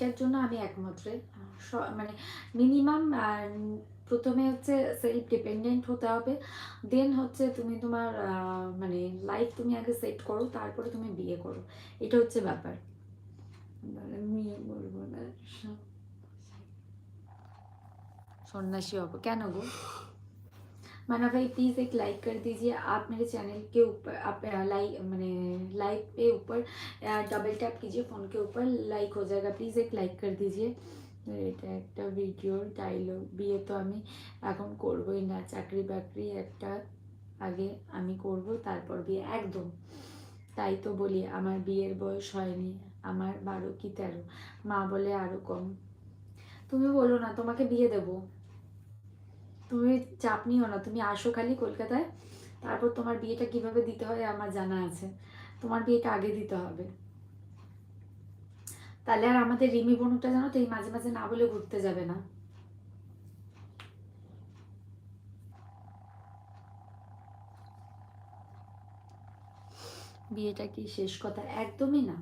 এটার জন্য আমি একমত রে। মানে মিনিমাম প্রথমে হচ্ছে সেলফ ডিপেন্ডেন্ট হতে হবে, দেন হচ্ছে তুমি তোমার মানে লাইফ তুমি আগে সেট করো, তারপরে তুমি বিয়ে করো, এটা হচ্ছে ব্যাপার। বিয়ে করবো না, সন্ন্যাসী হবো কেন গো? माना भाई प्लीज़ एक लाइक कर दीजिए आप मेरे चैनल के ऊपर, आप लाइक मैंने लाइक पे ऊपर डबल टैप कीजिए फ़ोन के ऊपर, लाइक हो जाएगा, प्लीज़ एक लाइक कर दीजिए। এটা একটা ভিডিওর ডায়লগ, বিয়ে তো আমি এখন করবই না, চাকরি বাকরি একটা আগে আমি করব, তারপর বিয়ে, একদম তাই তো বলি, আমার বিয়ের বয়স হয়নি, আমার 12 কি 13, মা বলে আরও কম। তুমি বলো না তোমাকে বিয়ে দেবো, তুমি চাপ নিও না, তুমি আসো খালি কলকাতায়, তারপর তোমার বিয়েটা কিভাবে দিতে হয় আমার জানা আছে, তোমার বিয়েটা আগে দিতে হবে। তাহলে আর আমাদের রিমি বনুটা জানো তো এই মাঝে মাঝে না বলে ঘুরতে যাবে না। বিয়েটা কি শেষ কথা? একদমই না,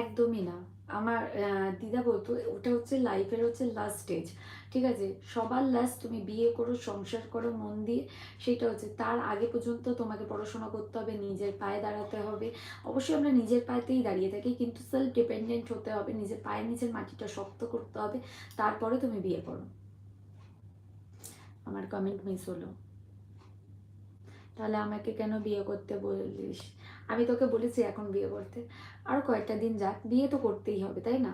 একদমই না। আমার দিদা বলতো ওটা হচ্ছে লাইফের হচ্ছে লাস্ট স্টেজ, ঠিক আছে? সবার লাস্ট তুমি বিয়ে করো, সংসার করো মন দিয়ে, সেটা হচ্ছে, তার আগে পর্যন্ত তোমাকে পড়াশোনা করতে হবে, নিজের পায়ে দাঁড়াতে হবে। অবশ্যই আমরা নিজের পায়েতেই দাঁড়িয়ে থাকি, কিন্তু সেলফ ডিপেন্ডেন্ট হতে হবে, নিজের পায়ে নিজের মাটিটা শক্ত করতে হবে, তারপরে তুমি বিয়ে করো। আমার কমেন্ট মিস হলো, তাহলে আমাকে কেন বিয়ে করতে বলিস? আমি তোকে বলেছি এখন বিয়ে করতে, আর কয়েকটা দিন যাক, বিয়ে তো করতেই হবে তাই না?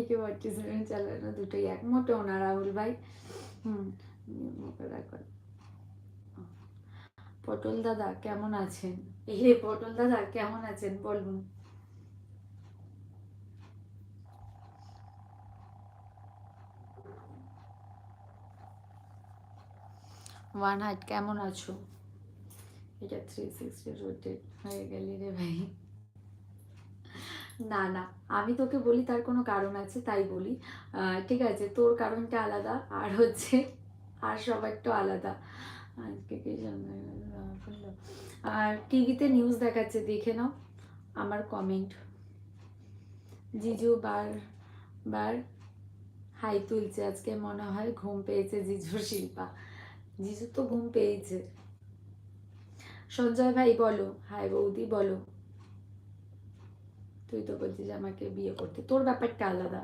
কে পার্টিসিপেন্ট চালানো দুটোই এক, মোটেও না রাহুল ভাই। হুম, পটল দাদা কেমন আছেন? এই পটল দাদা কেমন আছেন বলুন। ওয়ান হার্ট কেমন আছো? এটা 360 রোটেট হয়ে গেলি রে ভাই। না না, আমি তোকে বলি তার কোনো কারণ আছে তাই বলি, ঠিক আছে? তোর কারণটা আলাদা, আর হচ্ছে আর সবারটা আলাদা। আজকে কি আর টিভিতে নিউজ দেখাচ্ছে, দেখে নাও আমার কমেন্ট। জিজু বার বার হাই তুলছে, আজকে মনে হয় ঘুম পেয়েছে জিজুর, শিল্পা জিজু তো ঘুম পেয়েছে। সঞ্জয় ভাই বলো, হাই বৌদি বলো। তুই তো বলছিস আমাকে বিয়ে করতে, তোর ব্যাপারটা আলাদা,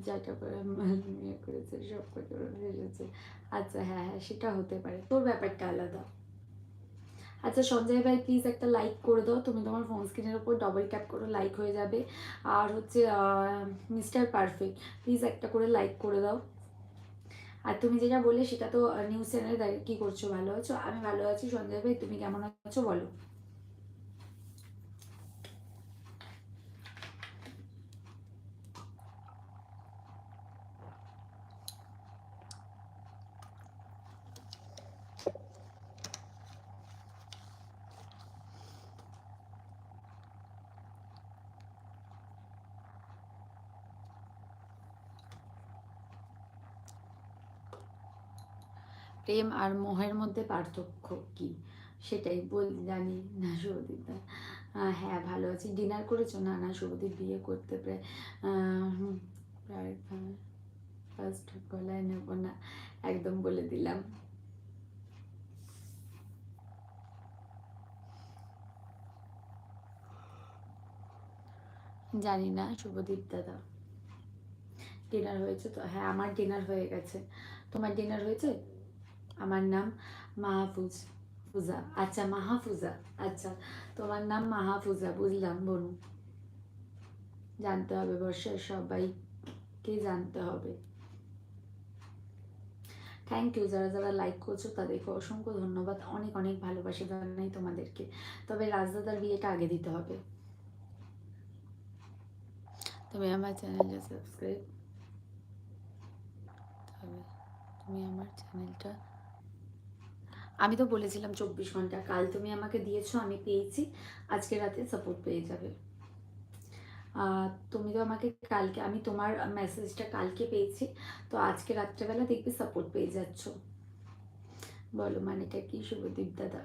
যেটা করে বিয়ে করেছে সব করে ফেলেছে। আচ্ছা হ্যাঁ হ্যাঁ, সেটা হতে পারে, তোর ব্যাপারটা আলাদা। আচ্ছা সঞ্জয় ভাই প্লিজ একটা লাইক করে দাও, তুমি তোমার ফোন স্ক্রিনের উপর ডবল ট্যাপ করো, লাইক হয়ে যাবে। আর হচ্ছে মিস্টার পারফেক্ট প্লিজ একটা করে লাইক করে দাও। আর তুমি যেটা বললে সেটা তো নিউজ চ্যানেলে কি করছো, ভালো আছো? আমি ভালো আছি। সঞ্জয় ভাই তুমি কেমন আছো বলো। প্রেম আর মোহের মধ্যে পার্থক্য কি সেটাই বল, জানি না শুভদীপ দা। হ্যাঁ ভালো আছি। ডিনার করেছো? না না, শুভদীপ বিয়ে করতে প্রায় প্রায় ফার্স্ট গলায় নেবো না, একদম বলে দিলাম। জানি না শুভদীপ দাদা। ডিনার হয়েছে তো? হ্যাঁ আমার ডিনার হয়ে গেছে, তোমার ডিনার হয়েছে? আমার নাম মাহফুজ, ফুজা, আচ্ছা মাহফুজা, আচ্ছা তোমার নাম মাহফুজা, বুঝলাম বলুন। জানতে হবে বর্ষার, সবাইকে জানতে হবে। থ্যাংক ইউ, যারা যারা লাইক করছো তাদেরকে অসংখ্য ধন্যবাদ, অনেক অনেক ভালোবাসা জানাই তোমাদেরকে। তবে রাজদাদার বিয়েটা আগে দিতে হবে। তুমি আমার চ্যানেলটা সাবস্ক্রাইব, তবে তুমি আমার চ্যানেলটা, আমি তো বলেছিলাম 24 ঘন্টা, কাল তুমি আমাকে দিয়েছো, আমি পেয়েছি, আজকে রাতে সাপোর্ট পেয়ে যাবে। তুমি তো আমাকে কালকে, আমি তোমার মেসেজটা কালকে পেয়েছি, তো আজকে রাত্রেবেলা দেখবি সাপোর্ট পেয়ে যাচ্ছ। বলো মানেটা কি শুভদীপ দাদা?